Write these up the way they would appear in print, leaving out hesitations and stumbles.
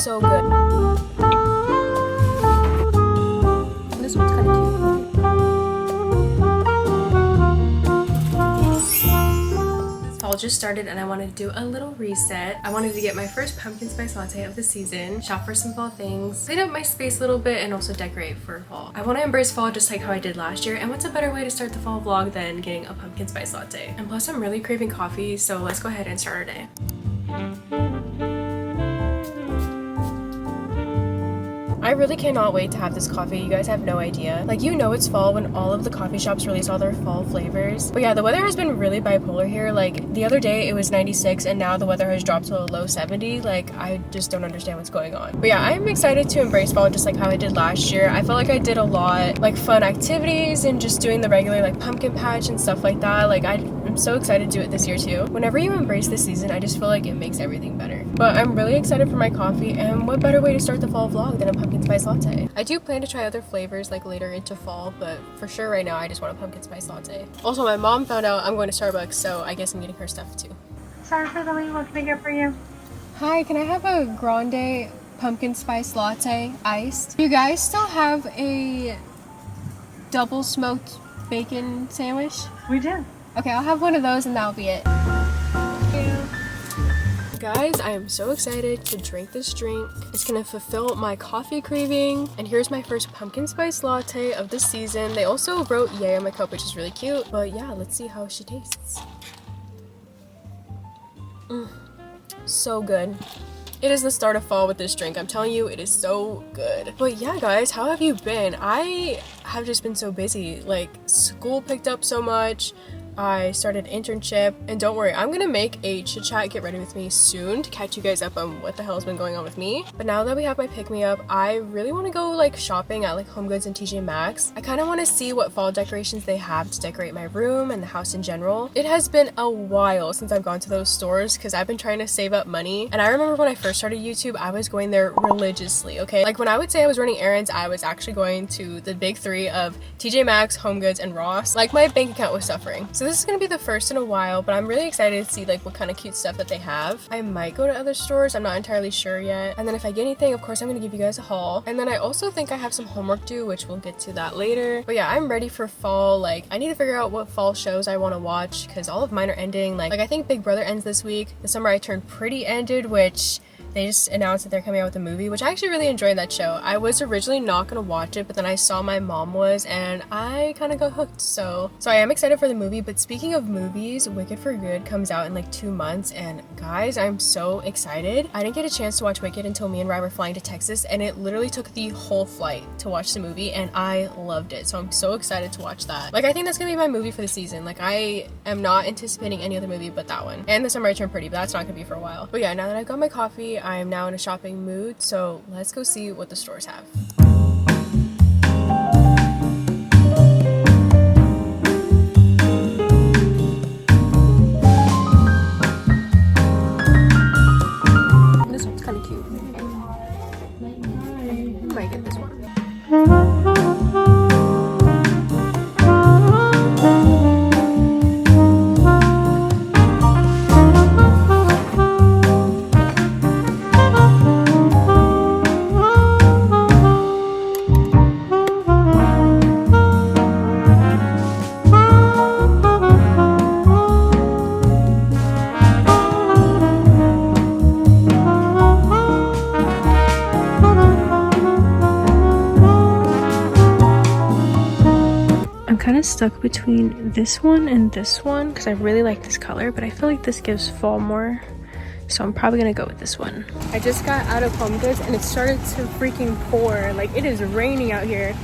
So good. This one's kind of cute. Fall just started and I wanted to do a little reset. I wanted to get my first pumpkin spice latte of the season, shop for some fall things, clean up my space a little bit, and also decorate for fall. I want to embrace fall just like how I did last year, and what's a better way to start the fall vlog than getting a pumpkin spice latte? And plus I'm really craving coffee, so let's go ahead and start our day. I really cannot wait to have this coffee. You guys have no idea. Like, you know it's fall when all of the coffee shops release all their fall flavors. But yeah, the weather has been really bipolar here. Like, the other day it was 96 and now the weather has dropped to a low 70. Like, I just don't understand what's going on. But yeah, I'm excited to embrace fall just like how I did last year. I felt like I did a lot, like, fun activities and just doing the regular, like, pumpkin patch and stuff like that. Like, I'm so excited to do it this year too. Whenever you embrace the season, I just feel like it makes everything better. But I'm really excited for my coffee, and what better way to start the fall vlog than a pumpkin spice latte? I do plan to try other flavors like later into fall, but for sure right now I just want a pumpkin spice latte. Also, my mom found out I'm going to Starbucks, so I guess I'm getting her stuff too. Sorry for the wait, what can I get for you? Hi, can I have a grande pumpkin spice latte iced? Do you guys still have a double smoked bacon sandwich? We do. Okay, I'll have one of those and that'll be it. Guys, I am so excited to drink this drink. It's gonna fulfill my coffee craving. And here's my first pumpkin spice latte of the season. They also wrote yay on my cup, which is really cute. But yeah, let's see how she tastes. So good. It is the start of fall with this drink. I'm telling you, it is so good. But yeah, guys, how have you been? I have just been so busy. Like, school picked up so much. I started an internship, and don't worry, I'm gonna make a chit chat get ready with me soon to catch you guys up on what the hell has been going on with me. But now that we have my pick-me-up, I really want to go like shopping at like Home Goods and TJ Maxx. I kind of want to see what fall decorations they have to decorate my room and the house in general. It has been a while since I've gone to those stores because I've been trying to save up money, and I remember when I first started YouTube, I was going there religiously, okay? Like, when I would say I was running errands, I was actually going to the big three of TJ Maxx, Home Goods, and Ross. Like, my bank account was suffering. So this is gonna be the first in a while, but I'm really excited to see like what kind of cute stuff that they have. I might go to other stores, I'm not entirely sure yet. And then if I get anything, of course I'm gonna give you guys a haul. And then I also think I have some homework due, which we'll get to that later. But yeah, I'm ready for fall. Like, I need to figure out what fall shows I want to watch because all of mine are ending. Like I think Big Brother ends this week. The Summer I Turned Pretty ended, which they just announced that they're coming out with a movie, which I actually really enjoyed that show. I was originally not gonna watch it, but then I saw my mom was, and I kind of got hooked. So I am excited for the movie. But speaking of movies, Wicked for Good comes out in like 2 months, and guys, I'm so excited. I didn't get a chance to watch Wicked until me and Ryan were flying to Texas, and it literally took the whole flight to watch the movie, and I loved it. So I'm so excited to watch that. Like, I think that's gonna be my movie for the season. Like, I am not anticipating any other movie but that one. And The Summer I Turned Pretty, but that's not gonna be for a while. But yeah, now that I've got my coffee, I am now in a shopping mood, so let's go see what the stores have. This one's kind of cute. I might get this one. Kind of stuck between this one and this one because I really like this color, but I feel like this gives fall more, so I'm probably gonna go with this one. I just got out of Home Goods and it started to freaking pour. Like, it is raining out here.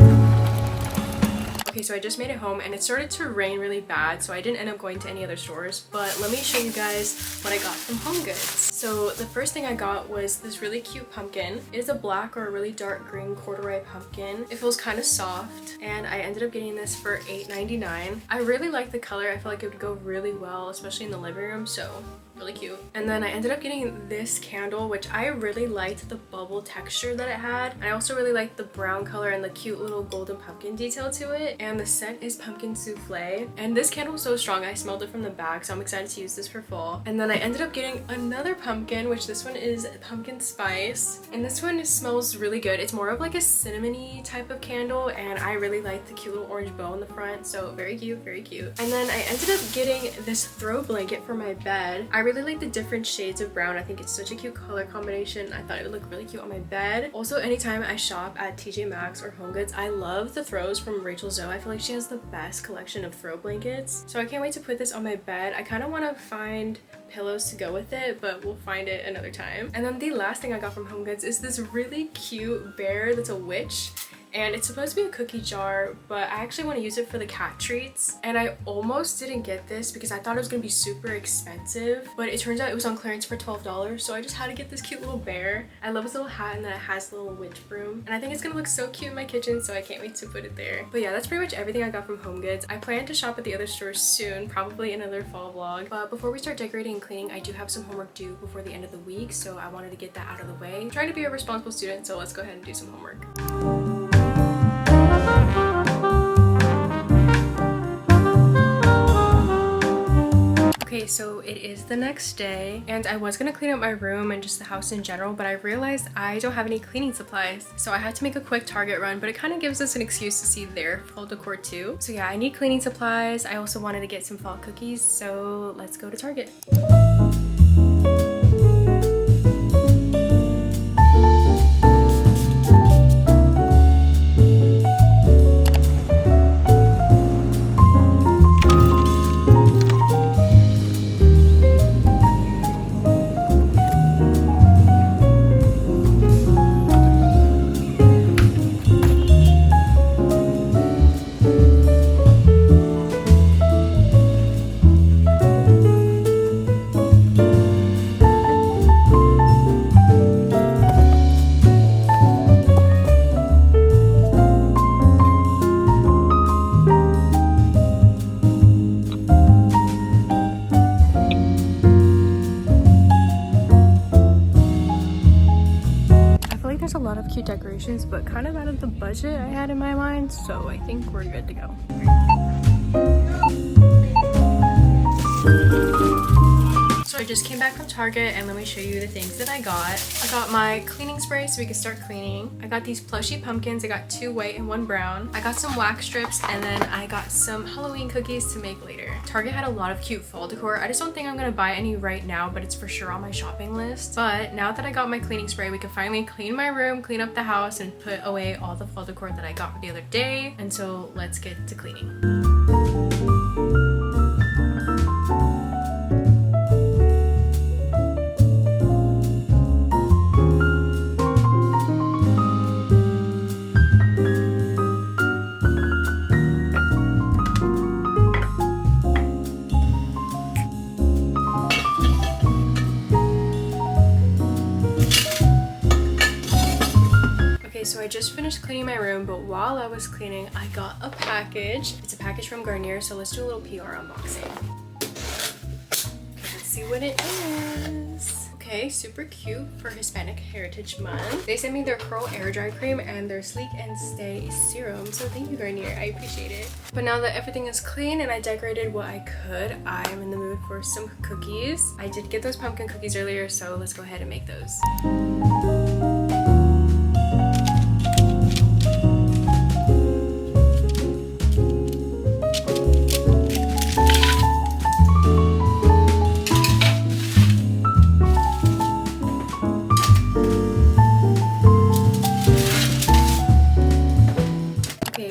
Okay, so I just made it home and it started to rain really bad, so I didn't end up going to any other stores, but let me show you guys what I got from Home Goods. So the first thing I got was this really cute pumpkin. It is a black or a really dark green corduroy pumpkin. It feels kind of soft, and I ended up getting this for $8.99. I really like the color. I feel like it would go really well, especially in the living room, so really cute. And then I ended up getting this candle, which I really liked the bubble texture that it had. And I also really liked the brown color and the cute little golden pumpkin detail to it. And the scent is pumpkin souffle. And this candle was so strong, I smelled it from the back, so I'm excited to use this for fall. And then I ended up getting another pumpkin, which this one is pumpkin spice. And this one smells really good. It's more of like a cinnamony type of candle, and I really like the cute little orange bow in the front, so very cute, very cute. And then I ended up getting this throw blanket for my bed. I really like the different shades of brown. I think it's such a cute color combination. I thought it would look really cute on my bed. Also, anytime I shop at TJ Maxx or HomeGoods, I love the throws from Rachel Zoe. I feel like she has the best collection of throw blankets, so I can't wait to put this on my bed. I kind of want to find pillows to go with it, but we'll find it another time. And then the last thing I got from HomeGoods is this really cute bear that's a witch. And it's supposed to be a cookie jar, but I actually want to use it for the cat treats. And I almost didn't get this because I thought it was going to be super expensive, but it turns out it was on clearance for $12, so I just had to get this cute little bear. I love his little hat and then it has the little witch broom. And I think it's going to look so cute in my kitchen, so I can't wait to put it there. But yeah, that's pretty much everything I got from HomeGoods. I plan to shop at the other stores soon, probably another fall vlog. But before we start decorating and cleaning, I do have some homework due before the end of the week, so I wanted to get that out of the way. I'm trying to be a responsible student, so let's go ahead and do some homework. Okay, so it is the next day, and I was gonna clean up my room and just the house in general, but I realized I don't have any cleaning supplies. So I had to make a quick Target run, but it kind of gives us an excuse to see their fall decor too. So yeah, I need cleaning supplies. I also wanted to get some fall cookies, so let's go to Target. There's a lot of cute decorations, but kind of out of the budget I had in my mind, so I think we're good to go. So I just came back from Target, and let me show you the things that I got. I got my cleaning spray so we can start cleaning. I got these plushy pumpkins. I got 2 white and 1 brown. I got some wax strips, and then I got some Halloween cookies to make later. Target had a lot of cute fall decor. I just don't think I'm gonna buy any right now, but it's for sure on my shopping list. But now that I got my cleaning spray, we can finally clean my room, clean up the house, and put away all the fall decor that I got for the other day. And so let's get to cleaning. So I just finished cleaning my room, but while I was cleaning, I got a package. It's a package from Garnier, so let's do a little PR unboxing. Okay, let's see what it is. Okay, super cute for Hispanic Heritage Month. They sent me their Curl Air Dry Cream and their Sleek and Stay Serum, so thank you, Garnier. I appreciate it. But now that everything is clean and I decorated what I could, I am in the mood for some cookies. I did get those pumpkin cookies earlier, so let's go ahead and make those.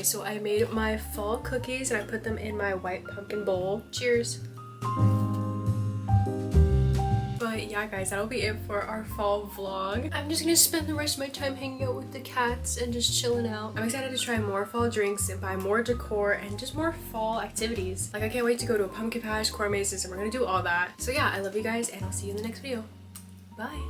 So I made my fall cookies and I put them in my white pumpkin bowl. Cheers! But yeah guys, that'll be it for our fall vlog. I'm just gonna spend the rest of my time hanging out with the cats and just chilling out. I'm excited to try more fall drinks and buy more decor and just more fall activities. Like I can't wait to go to a pumpkin patch, corn mazes, and we're gonna do all that. So yeah, I love you guys and I'll see you in the next video. Bye!